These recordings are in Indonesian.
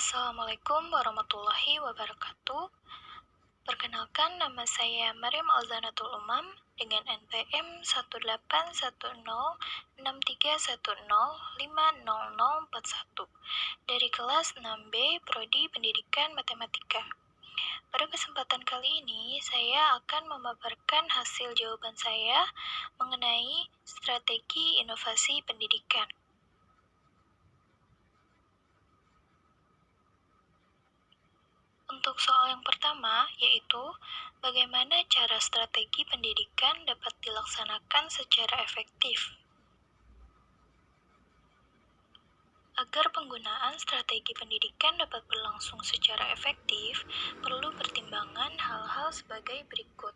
Assalamualaikum warahmatullahi wabarakatuh. Perkenalkan, nama saya Maryam Alzanatul Umam dengan NPM 1810631050041 dari kelas 6B Prodi Pendidikan Matematika. Pada kesempatan kali ini, saya akan memaparkan hasil jawaban saya mengenai strategi inovasi pendidikan. Untuk soal yang pertama, yaitu bagaimana cara strategi pendidikan dapat dilaksanakan secara efektif. Agar penggunaan strategi pendidikan dapat berlangsung secara efektif, perlu pertimbangan hal-hal sebagai berikut.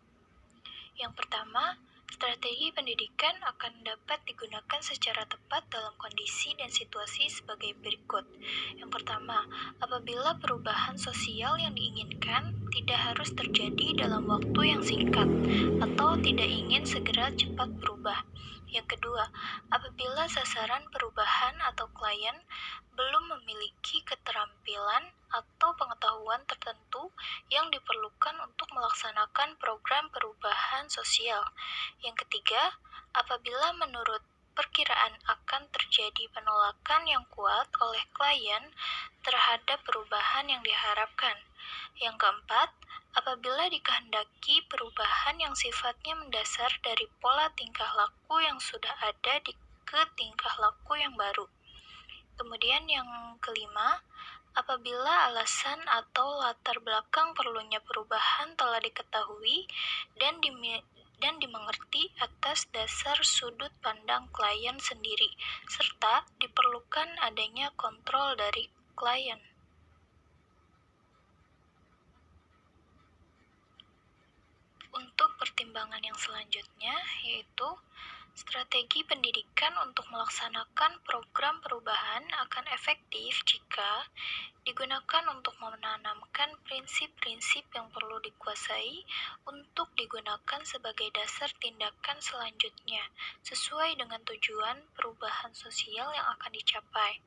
Yang pertama, strategi pendidikan akan dapat digunakan secara tepat dalam kondisi dan situasi sebagai berikut. Yang pertama, apabila perubahan sosial yang diinginkan tidak harus terjadi dalam waktu yang singkat atau tidak ingin segera cepat berubah. Yang kedua, apabila sasaran perubahan atau klien belum memiliki keterampilan atau pengetahuan tertentu yang diperlukan untuk melaksanakan program perubahan sosial. Yang ketiga, apabila menurut perkiraan akan terjadi penolakan yang kuat oleh klien terhadap perubahan yang diharapkan. Yang keempat, apabila dikehendaki perubahan yang sifatnya mendasar dari pola tingkah laku yang sudah ada ke tingkah laku yang baru. Kemudian yang kelima, apabila alasan atau latar belakang perlunya perubahan telah diketahui dan dimengerti atas dasar sudut pandang klien sendiri, serta diperlukan adanya kontrol dari klien. Untuk pertimbangan yang selanjutnya, yaitu strategi pendidikan untuk melaksanakan program perubahan akan efektif jika digunakan untuk menanamkan prinsip-prinsip yang perlu dikuasai untuk digunakan sebagai dasar tindakan selanjutnya sesuai dengan tujuan perubahan sosial yang akan dicapai.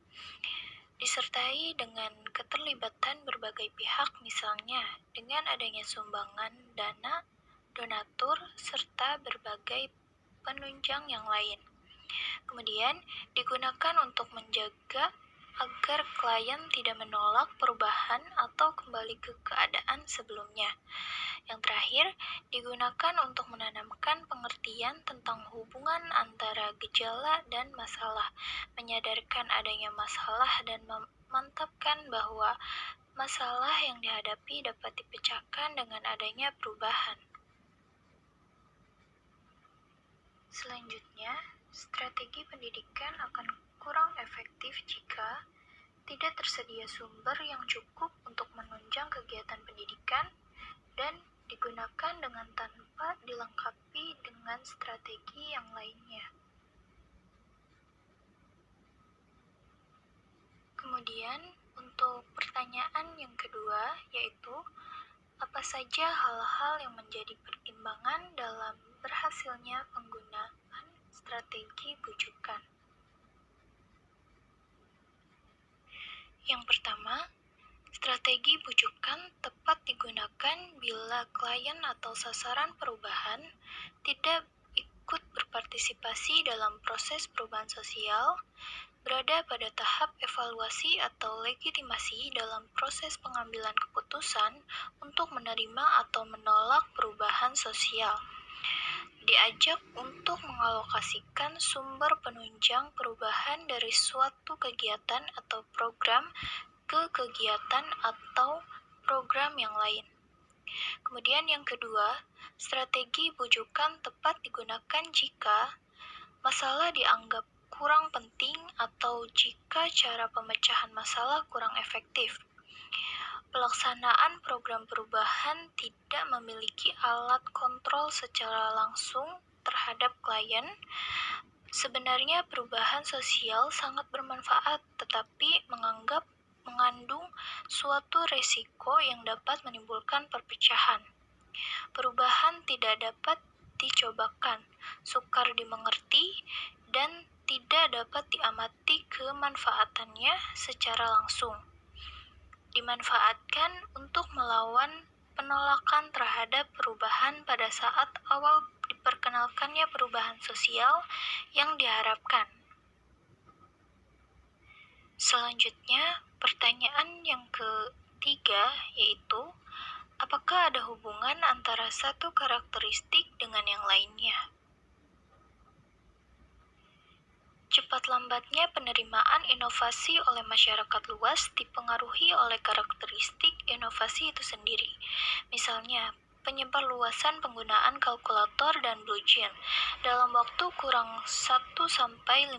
Disertai dengan keterlibatan berbagai pihak, misalnya dengan adanya sumbangan dana, donatur, serta berbagai penunjang yang lain. Kemudian, digunakan untuk menjaga agar klien tidak menolak perubahan atau kembali ke keadaan sebelumnya. Yang terakhir, digunakan untuk menanamkan pengertian tentang hubungan antara gejala dan masalah, menyadarkan adanya masalah dan memantapkan bahwa masalah yang dihadapi dapat dipecahkan dengan adanya perubahan. Selanjutnya, strategi pendidikan akan kurang efektif jika tidak tersedia sumber yang cukup untuk menunjang kegiatan pendidikan dan digunakan dengan tanpa dilengkapi dengan strategi yang lainnya. Kemudian, untuk pertanyaan yang kedua, yaitu apa saja hal-hal yang menjadi pertimbangan dalam berhasilnya penggunaan strategi bujukan. Yang pertama, strategi bujukan tepat digunakan bila klien atau sasaran perubahan tidak ikut berpartisipasi dalam proses perubahan sosial, berada pada tahap evaluasi atau legitimasi dalam proses pengambilan keputusan untuk menerima atau menolak perubahan sosial. Diajak untuk mengalokasikan sumber penunjang perubahan dari suatu kegiatan atau program ke kegiatan atau program yang lain. Kemudian yang kedua, strategi bujukan tepat digunakan jika masalah dianggap kurang penting atau jika cara pemecahan masalah kurang efektif. Pelaksanaan program perubahan tidak memiliki alat kontrol secara langsung terhadap klien. Sebenarnya perubahan sosial sangat bermanfaat, tetapi mengandung suatu resiko yang dapat menimbulkan perpecahan. Perubahan tidak dapat dicobakan, sukar dimengerti, dan tidak dapat diamati kemanfaatannya secara langsung. dimanfaatkan untuk melawan penolakan terhadap perubahan pada saat awal diperkenalkannya perubahan sosial yang diharapkan. Selanjutnya, pertanyaan yang ketiga yaitu, apakah ada hubungan antara satu karakteristik dengan yang lainnya? Cepat lambatnya penerimaan inovasi oleh masyarakat luas dipengaruhi oleh karakteristik inovasi itu sendiri. Misalnya, penyebar luasan penggunaan kalkulator dan blue jean dalam waktu kurang 1-5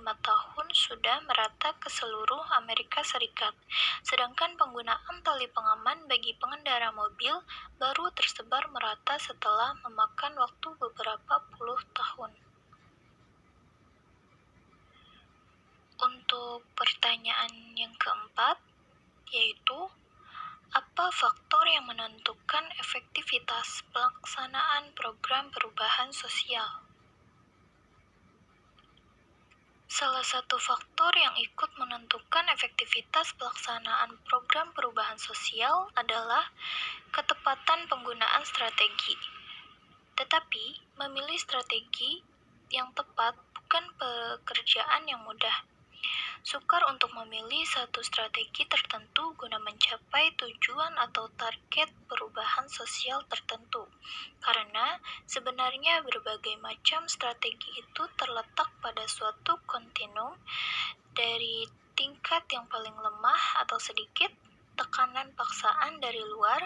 tahun sudah merata ke seluruh Amerika Serikat, sedangkan penggunaan tali pengaman bagi pengendara mobil baru tersebar merata setelah memakan waktu beberapa puluh tahun. Untuk pertanyaan yang keempat, yaitu apa faktor yang menentukan efektivitas pelaksanaan program perubahan sosial? Salah satu faktor yang ikut menentukan efektivitas pelaksanaan program perubahan sosial adalah ketepatan penggunaan strategi. Tetapi, memilih strategi yang tepat bukan pekerjaan yang mudah. Sukar untuk memilih satu strategi tertentu guna mencapai tujuan atau target perubahan sosial tertentu, karena sebenarnya berbagai macam strategi itu terletak pada suatu kontinum dari tingkat yang paling lemah atau sedikit tekanan paksaan dari luar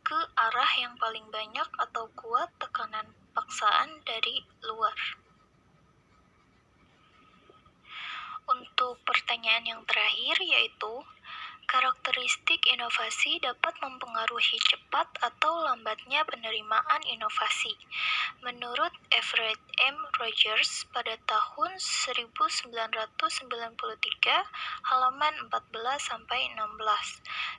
ke arah yang paling banyak atau kuat tekanan paksaan dari luar. Untuk pertanyaan yang terakhir yaitu, karakteristik inovasi dapat mempengaruhi cepat atau lambatnya penerimaan inovasi. Menurut Everett M. Rogers pada tahun 1993, halaman 14-16,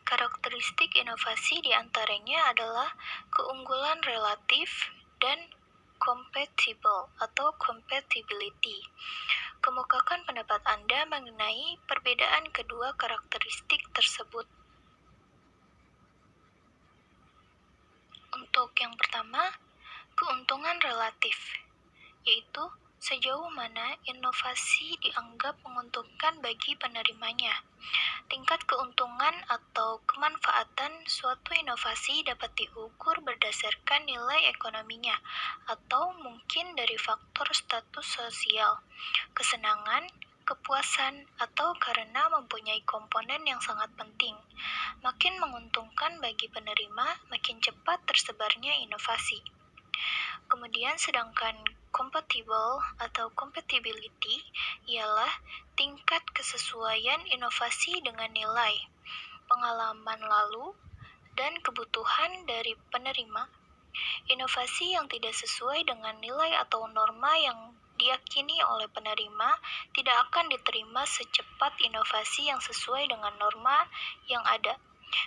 karakteristik inovasi diantaranya adalah keunggulan relatif dan compatible atau compatibility. Kemukakan pendapat Anda mengenai perbedaan kedua karakteristik tersebut. Untuk yang pertama, keuntungan relatif, yaitu sejauh mana inovasi dianggap menguntungkan bagi penerimanya. Tingkat keuntungan atau kemanfaatan suatu inovasi dapat diukur berdasarkan nilai ekonominya, atau mungkin dari faktor status sosial, kesenangan, kepuasan, atau karena mempunyai komponen yang sangat penting. Makin menguntungkan bagi penerima, makin cepat tersebarnya inovasi. Kemudian sedangkan compatible atau compatibility ialah tingkat kesesuaian inovasi dengan nilai, pengalaman lalu, dan kebutuhan dari penerima. Inovasi yang tidak sesuai dengan nilai atau norma yang diyakini oleh penerima tidak akan diterima secepat inovasi yang sesuai dengan norma yang ada.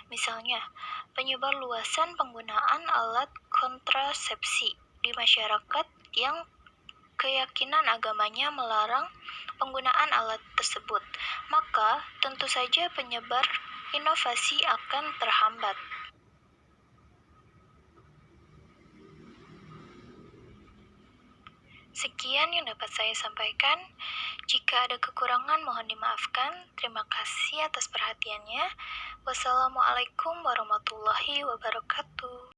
Misalnya, penyebar luasan penggunaan alat kontrasepsi di masyarakat yang keyakinan agamanya melarang penggunaan alat tersebut, maka tentu saja penyebar inovasi akan terhambat. Sekian yang dapat saya sampaikan. Jika ada kekurangan mohon dimaafkan. Terima kasih atas perhatiannya. Wassalamualaikum warahmatullahi wabarakatuh.